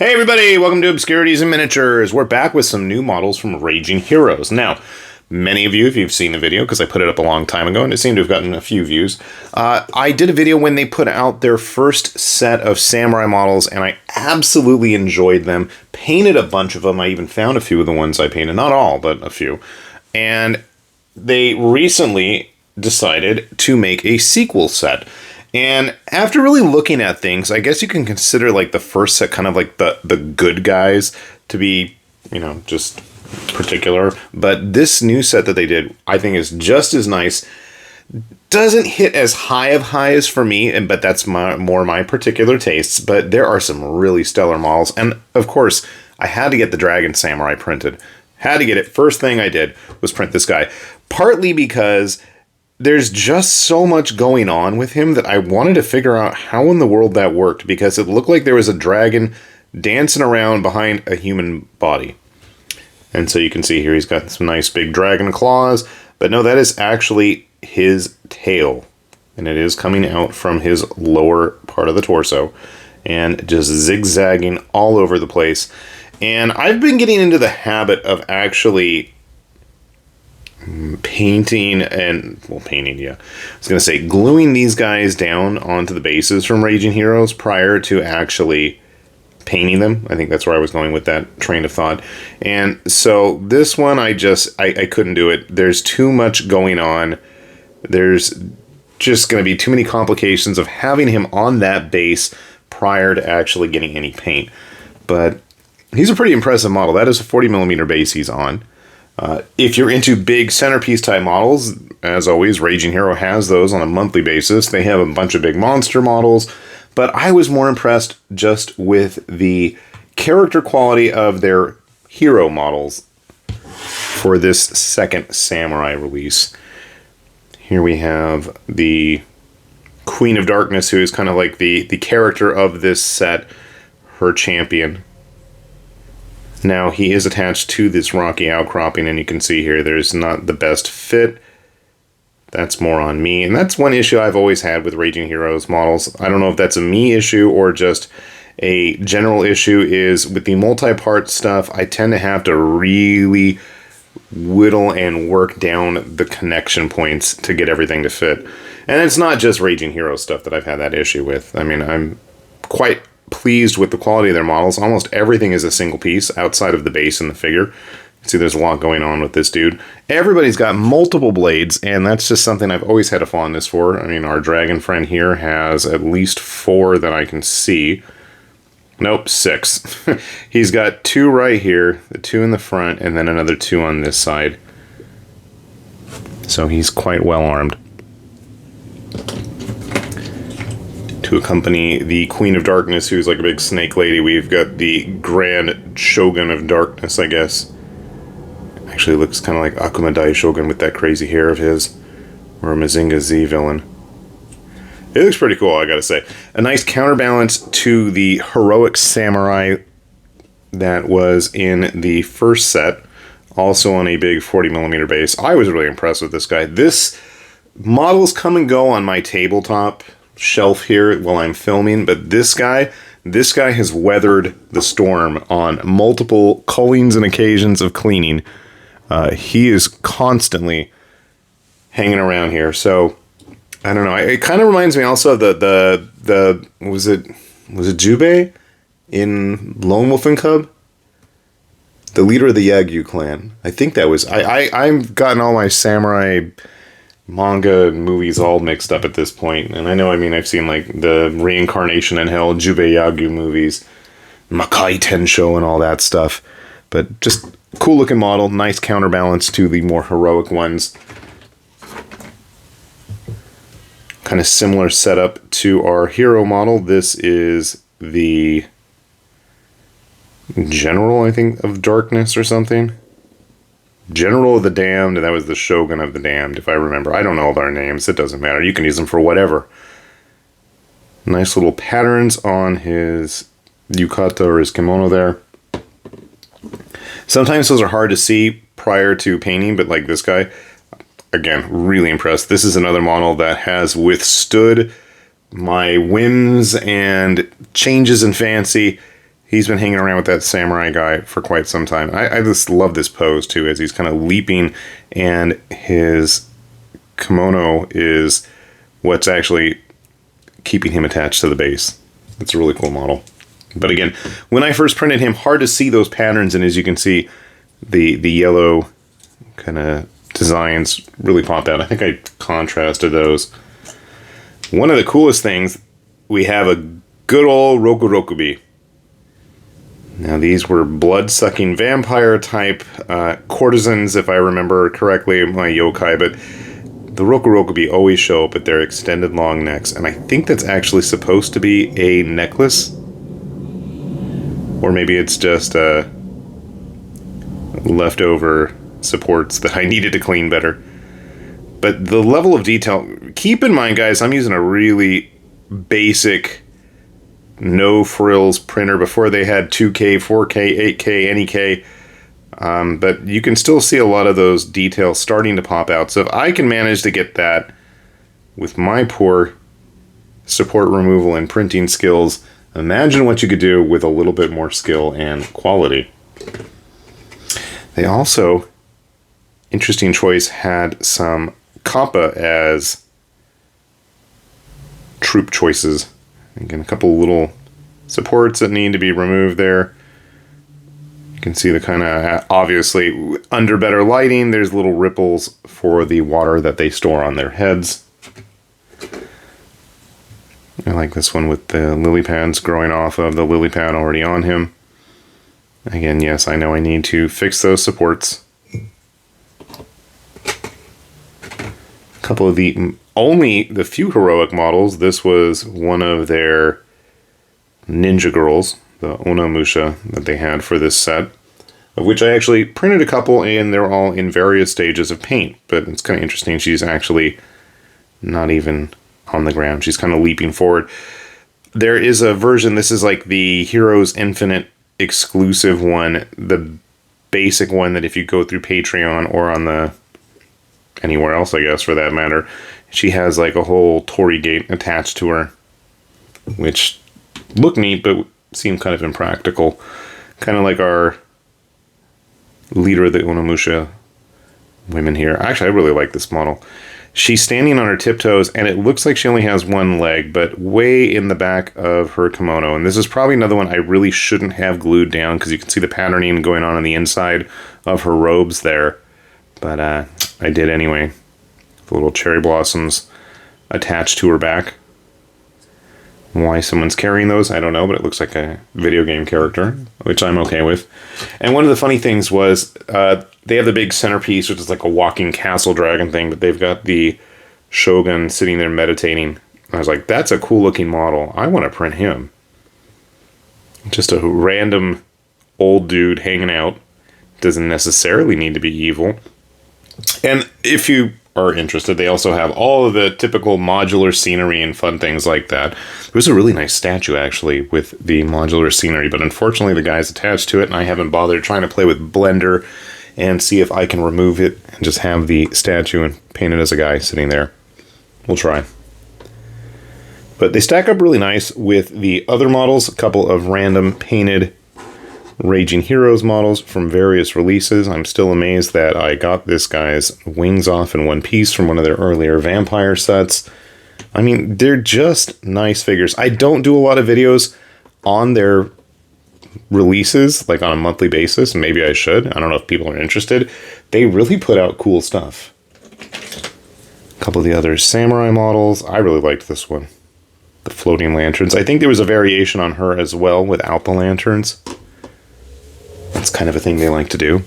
Hey everybody, welcome to Obscurities and Miniatures. We're back with some new models from Raging Heroes. Now, many of you, if you've seen the video, because I put it up a long time ago and it seemed to have gotten a few views, I did a video when they put out their first set of samurai models and I absolutely enjoyed them. Painted a bunch of them. I even found a few of the ones I painted. Not all, but a few. And they recently decided to make a sequel set. And after really looking at things, I guess you can consider like the first set kind of like the good guys to be, you know, just particular. But this new set that they did, I think is just as nice. Doesn't hit as high of highs for me, but that's more my particular tastes. But there are some really stellar models. And of course, I had to get the Dragon Samurai printed. Had to get it. First thing I did was print this guy. Partly because there's just so much going on with him that I wanted to figure out how in the world that worked, because it looked like there was a dragon dancing around behind a human body. And so you can see here he's got some nice big dragon claws, but no, that is actually his tail. And it is coming out from his lower part of the torso and just zigzagging all over the place. And I've been getting into the habit of actually painting, yeah. I was going to say gluing these guys down onto the bases from Raging Heroes prior to actually painting them. I think that's where I was going with that train of thought. And so this one, I couldn't do it. There's too much going on. There's just going to be too many complications of having him on that base prior to actually getting any paint. But he's a pretty impressive model. That is a 40mm base he's on. If you're into big centerpiece type models, as always, Raging Hero has those on a monthly basis. They have a bunch of big monster models, but I was more impressed just with the character quality of their hero models for this second Samurai release. Here we have the Queen of Darkness, who is kind of like the character of this set, her champion. Now, he is attached to this rocky outcropping, and you can see here there's not the best fit. That's more on me, and that's one issue I've always had with Raging Heroes models. I don't know if that's a me issue or just a general issue, is with the multi-part stuff, I tend to have to really whittle and work down the connection points to get everything to fit. And it's not just Raging Hero stuff that I've had that issue with. I mean, I'm quite pleased with the quality of their models. Almost everything is a single piece outside of the base and the figure. You see there's a lot going on with this dude. Everybody's got multiple blades, and that's just something I've always had a fondness for. I mean, our dragon friend here has at least 4 that I can see. Nope, 6. He's got 2 right here, the 2 in the front, and then another 2 on this side. So he's quite well armed. To accompany the Queen of Darkness, who's like a big snake lady, we've got the Grand Shogun of Darkness, I guess. Actually looks kind of like Akuma Dai Shogun with that crazy hair of his. Or a Mazinga Z villain. It looks pretty cool, I gotta say. A nice counterbalance to the heroic samurai that was in the first set. Also on a big 40mm base. I was really impressed with this guy. This models come and go on my tabletop shelf here while I'm filming, but this guy has weathered the storm on multiple cullings and occasions of cleaning. He is constantly hanging around here, so I don't know. It kind of reminds me also of the was it Jubei in Lone Wolf and Cub, the leader of the Yagyu clan. I think that was I've gotten all my samurai manga and movies all mixed up at this point. And I know, I mean, I've seen like the Reincarnation in Hell, Jubei Yagyu movies, Makai Tensho and all that stuff. But just cool looking model, nice counterbalance to the more heroic ones. Kind of similar setup to our hero model. This is the General, I think, of Darkness or something. General of the Damned, and that was the Shogun of the Damned, if I remember. I don't know all their names. It doesn't matter. You can use them for whatever. Nice little patterns on his yukata or his kimono there. Sometimes those are hard to see prior to painting, but like this guy, again, really impressed. This is another model that has withstood my whims and changes in fancy. He's been hanging around with that samurai guy for quite some time. I just love this pose, too, as he's kind of leaping, and his kimono is what's actually keeping him attached to the base. It's a really cool model. But again, when I first printed him, hard to see those patterns, and as you can see, the yellow kind of designs really pop out. I think I contrasted those. One of the coolest things, we have a good old Rokurokubi. Now, these were blood-sucking vampire-type courtesans, if I remember correctly, my yokai, but the Rokurokubi always show up with their extended long necks, and I think that's actually supposed to be a necklace. Or maybe it's just leftover supports that I needed to clean better. But the level of detail, keep in mind, guys, I'm using a really basic no frills printer before they had 2K, 4K, 8K, any K. But you can still see a lot of those details starting to pop out. So if I can manage to get that with my poor support removal and printing skills, imagine what you could do with a little bit more skill and quality. They also, interesting choice, had some Kappa as troop choices. Again, a couple little supports that need to be removed there. You can see the kind of, obviously, under better lighting, there's little ripples for the water that they store on their heads. I like this one with the lily pads growing off of the lily pad already on him. Again, yes, I know I need to fix those supports. A couple of the few heroic models. This was one of their ninja girls, the Onomusha that they had for this set, of which I actually printed a couple, and they're all in various stages of paint. But it's kind of interesting. She's actually not even on the ground. She's kind of leaping forward. There is a version, this is like the Heroes Infinite exclusive one, the basic one that if you go through Patreon or on the anywhere else, I guess, for that matter, she has like a whole Torii gate attached to her, which look neat, but seem kind of impractical. Kind of like our leader of the Onomusha women here. Actually, I really like this model. She's standing on her tiptoes, and it looks like she only has one leg, but way in the back of her kimono. And this is probably another one I really shouldn't have glued down, because you can see the patterning going on the inside of her robes there. But I did anyway. The little cherry blossoms attached to her back. Why someone's carrying those, I don't know, but it looks like a video game character, which I'm okay with. And one of the funny things was, they have the big centerpiece, which is like a walking castle dragon thing, but they've got the Shogun sitting there meditating. I was like, that's a cool looking model. I want to print him. Just a random old dude hanging out. Doesn't necessarily need to be evil. And if you are interested, they also have all of the typical modular scenery and fun things like that. There was a really nice statue, actually, with the modular scenery, but unfortunately the guy's attached to it, and I haven't bothered trying to play with Blender and see if I can remove it and just have the statue and paint it as a guy sitting there. We'll try. But they stack up really nice with the other models, a couple of random painted Raging Heroes models from various releases. I'm still amazed that I got this guy's wings off in one piece from one of their earlier vampire sets. I mean, they're just nice figures. I don't do a lot of videos on their releases, like on a monthly basis. Maybe I should. I don't know if people are interested. They really put out cool stuff. A couple of the other samurai models. I really liked this one. The floating lanterns. I think there was a variation on her as well without the lanterns. That's kind of a thing they like to do.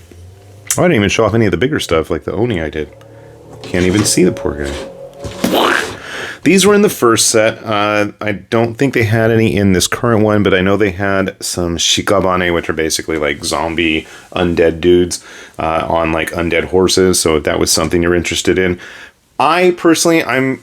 Oh, I didn't even show off any of the bigger stuff like the Oni I did. Can't even see the poor guy. These were in the first set. I don't think they had any in this current one, but I know they had some shikabane, which are basically like zombie undead dudes on like undead horses. So if that was something you're interested in. I'm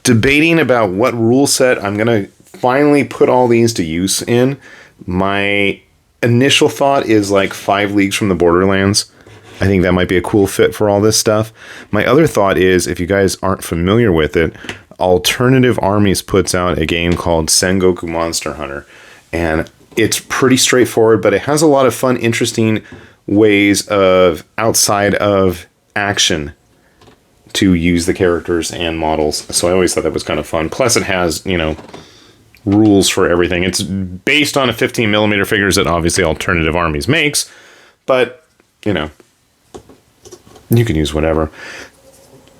debating about what rule set I'm going to finally put all these to use in. My initial thought is like 5 Leagues from the Borderlands. I think that might be a cool fit for all this stuff. My other thought is, if you guys aren't familiar with it, Alternative Armies puts out a game called Sengoku Monster Hunter. And It's pretty straightforward, but it has a lot of fun, interesting ways of outside of action to use the characters and models. So I always thought that was kind of fun. Plus it has, you know, rules for everything. It's based on a 15mm figures that obviously Alternative Armies makes, but, you know, you can use whatever.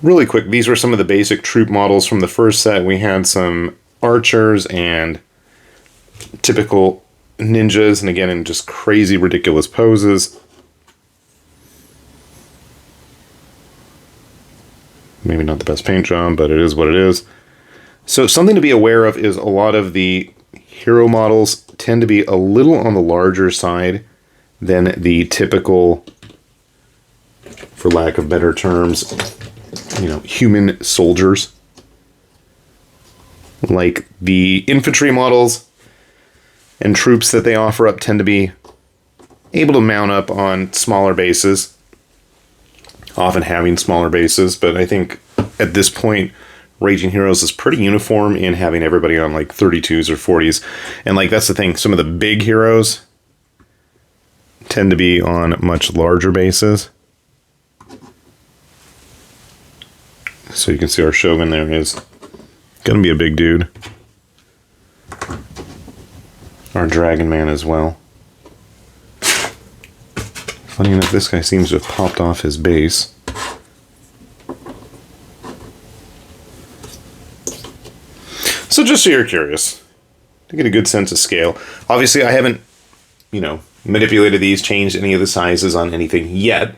Really quick, these were some of the basic troop models from the first set. We had some archers and typical ninjas, and again, in just crazy, ridiculous poses. Maybe not the best paint job, but it is what it is. So something to be aware of is a lot of the hero models tend to be a little on the larger side than the typical, for lack of better terms, you know, human soldiers. Like the infantry models and troops that they offer up tend to be able to mount up on smaller bases, often having smaller bases, but I think at this point Raging Heroes is pretty uniform in having everybody on like 32s or 40s, and like that's the thing, some of the big heroes tend to be on much larger bases. So you can see our Shogun there is gonna be a big dude. Our Dragon Man as well. Funny enough, this guy seems to have popped off his base. So just so you're curious, to get a good sense of scale. Obviously, I haven't, you know, manipulated these, changed any of the sizes on anything yet.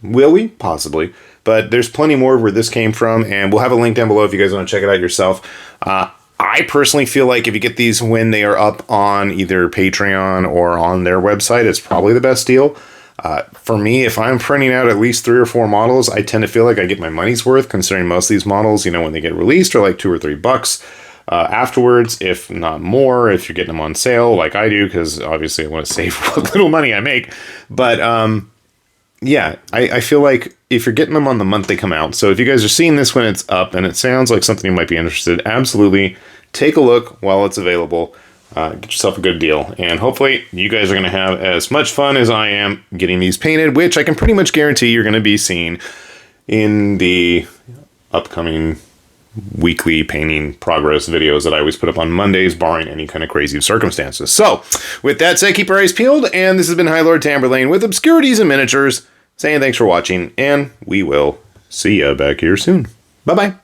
Will we? Possibly. But there's plenty more where this came from, and we'll have a link down below if you guys want to check it out yourself. I personally feel like if you get these when they are up on either Patreon or on their website, it's probably the best deal. For me, if I'm printing out at least 3 or 4 models, I tend to feel like I get my money's worth, considering most of these models, you know, when they get released are like $2 or $3 afterwards, if not more, if you're getting them on sale like I do, because obviously I want to save what little money I make. But yeah, I feel like if you're getting them on the month they come out, so if you guys are seeing this when it's up and it sounds like something you might be interested in, absolutely take a look while it's available. Get yourself a good deal, and hopefully you guys are going to have as much fun as I am getting these painted, which I can pretty much guarantee you're going to be seeing in the upcoming weekly painting progress videos that I always put up on Mondays, barring any kind of crazy circumstances. So, with that said, keep your eyes peeled, and this has been High Lord Tamberlane with Obscurities and Miniatures, saying thanks for watching, and we will see ya back here soon. Bye-bye.